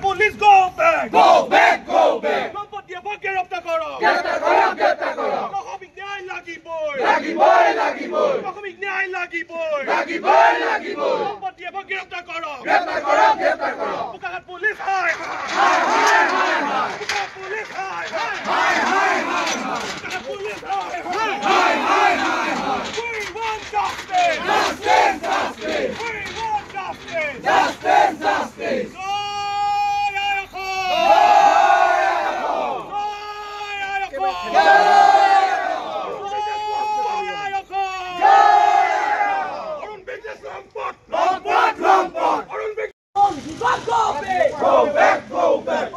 Police go back! Go back! Go back! Lompatiya গ্রেফতার করো! গ্রেফতার করো! গ্রেফতার করো! লখমিক ন্যায় লাগিবই! লাগিবই! লাগিবই! লখমিক ন্যায় লাগিবই! লাগিবই! লাগিবই! লম্পটিয়া গ্রেফতার করো! গ্রেফতার করো! গ্রেফতার করো! বোকাখাত পুলিশ হায় হায়! হায় হায় হায় হায়! বোকাখাত পুলিশ হায় হায়! হায় হায় হায় হায়! বোকাখাত পুলিশ হায় হায়! হায় হায় হায় হায়! We want justice! Justice! Justice! We want justice! Justice! Justice! Go back! Go back!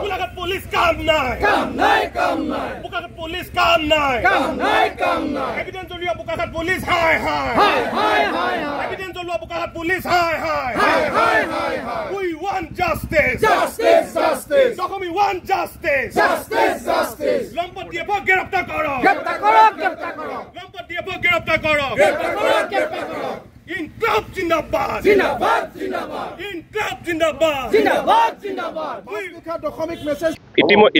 Bukakat police kam nai! Kam nai! Kam nai! Bukakat police kam nai! Kam nai! Kam nai! Evidence jolua Bukakat police hai hai! Hai hai hai hai! Evidence jolua Bukakat police hai hai! Hai hai hai hai! We want justice! Justice! Justice! We want justice! Justice! Justice! লম্পটিয়া গ্রেফতার করো! গ্রেফতার করো! গ্রেফতার করো! লম্পটিয়া গ্রেফতার করো! গ্রেফতার করো! গ্রেফতার করো! ইনকলাব জিন্দাবাদ! জিন্দাবাদ! জিন্দাবাদ! ইনকলাব জিন্দাবাদ! জিন্দাবাদ! জিন্দাবাদ!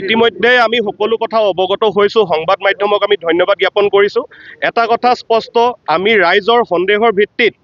ইতিমধ্যে আমি সকলো কথা অৱগত হৈছোঁ। সংবাদ মাধ্যমক আমি ধন্যবাদ জ্ঞাপন কৰিছোঁ। এটা কথা স্পষ্ট, আমি ৰাইজৰ সন্দেহৰ ভিত্তিত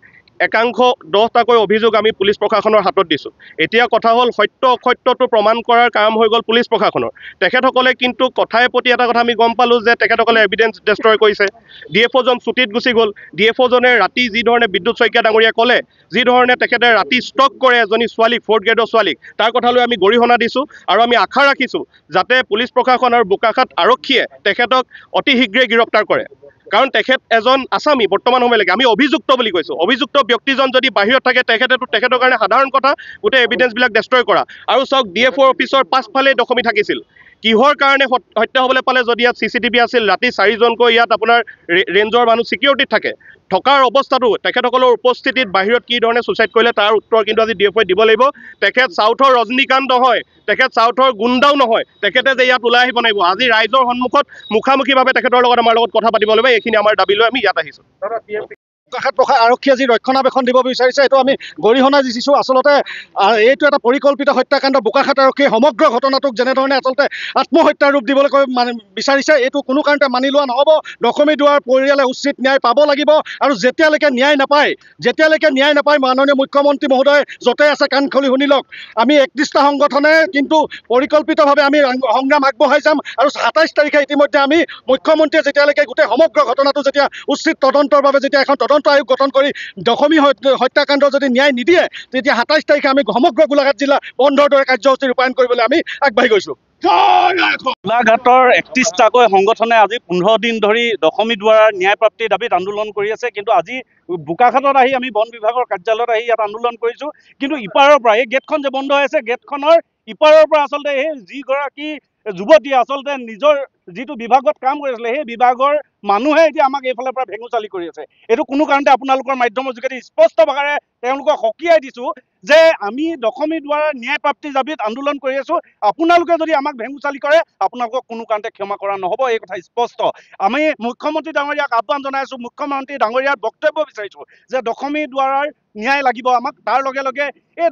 একাংশ 10টাকৈ অভিযোগ আমি পুলিচ প্ৰশাসনৰ হাতত দিছোঁ। এতিয়া কথা হ'ল সত্য অসত্যটো প্ৰমাণ কৰাৰ কাম হৈ গ'ল পুলিচ প্ৰশাসনৰ। তেখেতসকলে কিন্তু কথাই প্ৰতি এটা কথা আমি গম পালোঁ যে তেখেতসকলে এভিডেঞ্চ ডেষ্ট্ৰয় কৰিছে। DFOজন ছুটিত গুচি গ'ল। DFOজনে ৰাতি যি ধৰণে বিদ্যুৎ শইকীয়া ডাঙৰীয়াই ক'লে, যি ধৰণে তেখেতে ৰাতি ষ্টক কৰে এজনী ছোৱালীক, 4th গ্ৰেডৰ ছোৱালীক, তাৰ কথালৈ আমি গৰিহণা দিছোঁ আৰু আমি আশা ৰাখিছোঁ যাতে পুলিচ প্ৰশাসন আৰু বোকাখাত আৰক্ষীয়ে তেখেতক অতি শীঘ্ৰেই গ্ৰেপ্তাৰ কৰে। কাৰণ তেখেত এজন আসামী বৰ্তমান সময়লৈকে আমি অভিযুক্ত বুলি কৈছোঁ। অভিযুক্ত ব্যক্তিজন যদি বাহিৰত থাকে তেখেতৰ কাৰণে সাধাৰণ কথা গোটেই এভিডেঞ্চবিলাক ডেষ্ট্ৰয় কৰা। আৰু চাওক DFO অফিচৰ পাছফালে দখমি থাকিছিল। কিহৰ কাৰণে হত্যা হ'বলৈ পালে যদি ইয়াত CCTV আছিল, ৰাতি 4জনকৈ ইয়াত আপোনাৰ ৰেঞ্জৰ মানুহ ছিকিউৰিটিত থাকে, থকাৰ অৱস্থাটো তেখেতসকলৰ উপস্থিতিত বাহিৰত কি ধৰণে ছুইচাইড কৰিলে তাৰ উত্তৰ কিন্তু আজি DFOই দিব লাগিব। তেখেত চাউথৰ ৰজনীকান্ত নহয়, তেখেত চাউথৰ গুণ্ডাও নহয়, তেখেতে যে ইয়াত ওলাই আহিব লাগিব। আজি ৰাইজৰ সন্মুখত মুখামুখিভাৱে তেখেতৰ লগত আমাৰ লগত কথা পাতিব লাগিব। এইখিনি আমাৰ দাবী লৈ আমি ইয়াত আহিছোঁ। বোকাখাত আৰক্ষীয়ে যি ৰক্ষণাবেক্ষণ দিব বিচাৰিছে এইটো আমি গৰিহণা দিছোঁ। আচলতে এইটো এটা পৰিকল্পিত হত্যাকাণ্ড। বোকাখাত আৰক্ষীয়ে সমগ্ৰ ঘটনাটোক যেনেধৰণে আচলতে আত্মহত্যাৰ ৰূপ দিবলৈ বিচাৰিছে এইটো কোনো কাৰণতে মানি লোৱা নহ'ব। দশমী দুৱাৰ পৰিয়ালে উচিত ন্যায় পাব লাগিব আৰু যেতিয়ালৈকে ন্যায় নাপায় মাননীয় মুখ্যমন্ত্ৰী মহোদয় য'তে আছে কাণ খুলি শুনি লওক। আমি 31টা সংগঠনে কিন্তু পৰিকল্পিতভাৱে আমি সংগ্ৰাম আগবঢ়াই যাম আৰু 27 তাৰিখে ইতিমধ্যে আমি মুখ্যমন্ত্ৰীয়ে যেতিয়ালৈকে গোটেই সমগ্ৰ ঘটনাটো যেতিয়া উচিত তদন্তৰ বাবে যেতিয়া এখন তদন্ত আয়োগ গঠন কৰি দশমী হত্যাকাণ্ডৰ যদি ন্যায় নিদিয়ে তেতিয়া 27 তাৰিখে আমি সমগ্ৰ গোলাঘাট জিলা বন্ধৰ দৰে কাৰ্যসূচী ৰূপায়ণ কৰিবলৈ আমি আগবাঢ়ি গৈছোঁ। গোলাঘাটৰ 31টাকৈ সংগঠনে আজি 15 দিন ধৰি দশমী দুৱাৰৰ ন্যায় প্ৰাপ্তিৰ দাবীত আন্দোলন কৰি আছে। কিন্তু আজি বোকাখাতত আহি আমি বন বিভাগৰ কাৰ্যালয়ত আহি ইয়াত আন্দোলন কৰিছোঁ। কিন্তু ইপাৰৰ পৰা এই গেটখন যে বন্ধ হৈ আছে, গেটখনৰ ইপাৰৰ পৰা আচলতে এই যিগৰাকী যুৱতীয়ে আচলতে নিজৰ যিটো বিভাগত কাম কৰি আছিলে সেই বিভাগৰ মানুহে এতিয়া আমাক এইফালৰ পৰা ভেঙুচালি কৰি আছে। এইটো কোনো কাৰণতে আপোনালোকৰ মাধ্যমৰ যোগেদি স্পষ্ট ভাষাৰে তেওঁলোকক সকীয়াই দিছোঁ যে আমি দশমী দুৱাৰৰ ন্যায় প্ৰাপ্তিৰ দাবীত আন্দোলন কৰি আছোঁ। আপোনালোকে যদি আমাক ভেঙুচালি কৰে আপোনালোকক কোনো কাৰণতে ক্ষমা কৰা নহ'ব, এই কথা স্পষ্ট। আমি মুখ্যমন্ত্ৰী ডাঙৰীয়াক আহ্বান জনাইছোঁ, মুখ্যমন্ত্ৰী ডাঙৰীয়াৰ বক্তব্য বিচাৰিছোঁ যে দশমী দুৱাৰৰ ন্যায় লাগিব আমাক। তাৰ লগে লগে এই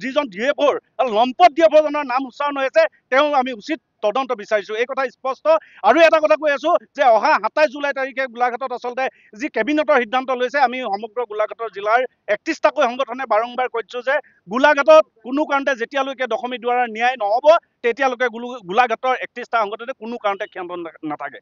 যিজন DFOৰ লম্পট DFOজনৰ নাম উচ্চাৰণ হৈ আছে তেওঁ আমি উচিত তদন্ত বিচাৰিছোঁ, এই কথা স্পষ্ট। আৰু এটা কথা কৈ আছোঁ যে অহা 27 জুলাই তাৰিখে গোলাঘাটত আচলতে যি কেবিনেটৰ সিদ্ধান্ত লৈছে, আমি সমগ্ৰ গোলাঘাটৰ জিলাৰ 31টাকৈ সংগঠনে বাৰম্বাৰ কৈছোঁ যে গোলাঘাটত কোনো কাৰণতে যেতিয়ালৈকে দশমী দুৱাৰৰ ন্যায় নহ'ব তেতিয়ালৈকে গোলাঘাটৰ 31টা সংগঠনে কোনো কাৰণতে ক্ষান্ত নাথাকে।